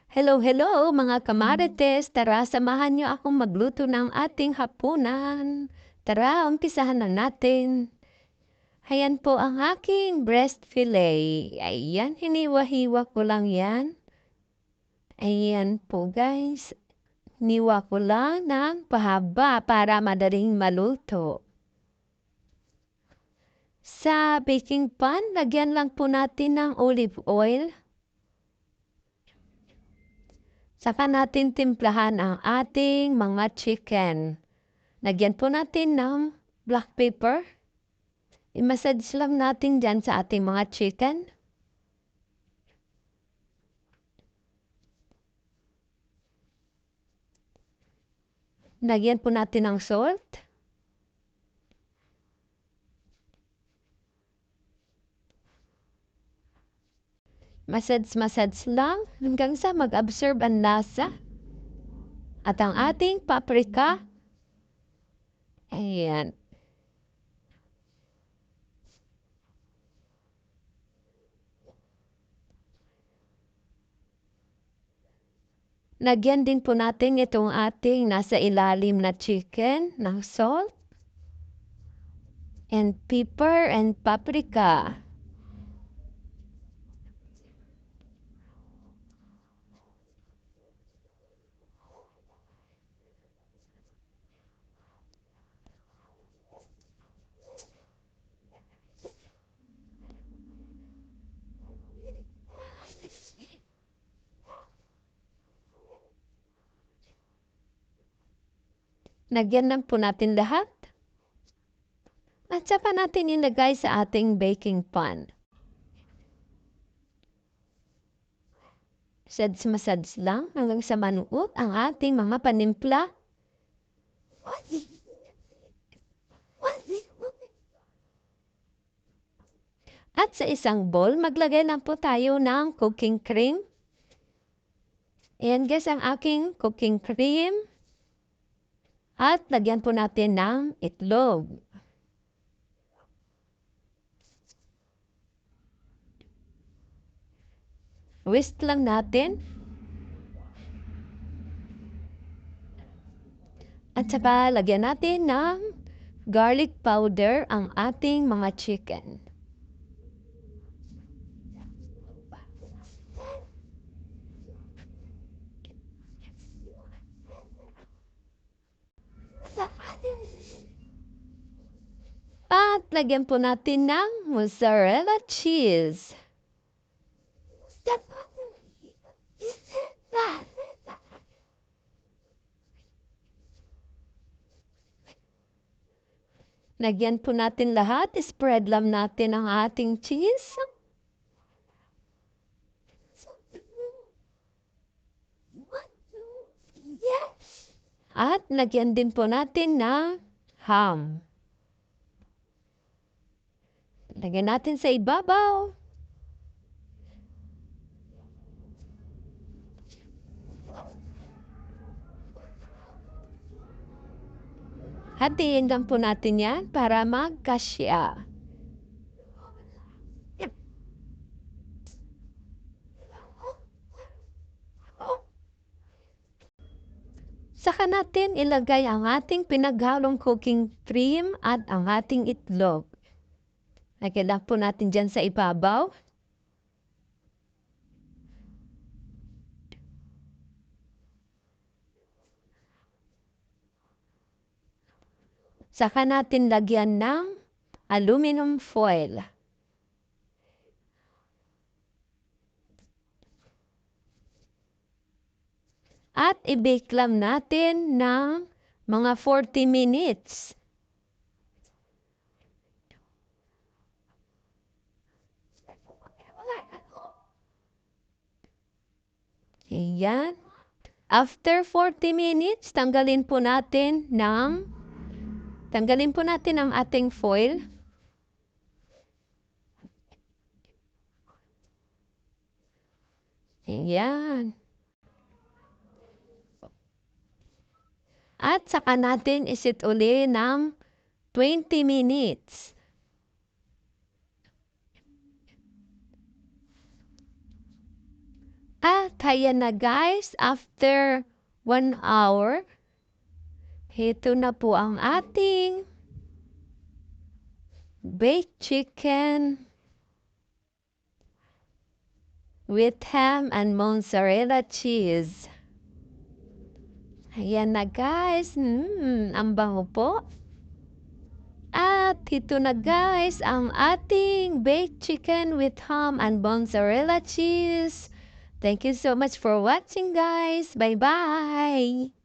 Hello, hello mga kamarites! Tara, samahan niyo akong magluto ng ating hapunan. Tara, umpisahan na natin. Ayan po ang aking breast fillet. Ayan, hiniwa-hiwa ko lang yan. Ayan po guys. Hiniwa ko lang ng pahaba para madaling maluto. Sa baking pan, lagyan lang po natin ng olive oil. Saka natin timplahan ang ating mga chicken. Lagyan po natin ng black pepper. I-massage lang natin dyan sa ating mga chicken. Lagyan po natin ng salt. Massage lang hanggang sa mag-absorb ang lasa. At ang ating paprika. Ayan. Lagyan din po natin itong ating nasa ilalim na chicken ng salt and pepper and paprika. Lagyan lang po natin lahat. At saka natin ilagay sa ating baking pan. Massage lang hanggang sa manuot ang ating mga panimpla. At sa isang bowl, maglagay lang po tayo ng cooking cream. Ayan guys ang aking cooking cream. At lagyan po natin ng itlog. Whisk lang natin. At saka lagyan natin ng garlic powder ang ating mga chicken. At lagyan po natin ng mozzarella cheese. Lagyan po natin lahat. Spread lang natin ang ating cheese. At lagyan din po natin ng ham. Lagyan natin sa ibabaw. Hatiin lang po natin yan para magkasya. Saka natin ilagay ang ating pinaghalong cooking cream at ang ating itlog. Lagyan lang po natin dyan sa ibabaw. Saka natin lagyan ng aluminum foil. At i-bake lang natin ng mga 40 minutes. Ayan. After 40 minutes, tanggalin po natin ang ating foil. Ayan. At saka natin isit uli ng 20 minutes. At ayan na guys, after 1 hour, ito na po ang ating baked chicken with ham and mozzarella cheese. Ayan na guys, ang bango po. At ito na guys, ang ating baked chicken with ham and mozzarella cheese. Thank you so much for watching guys. Bye-bye!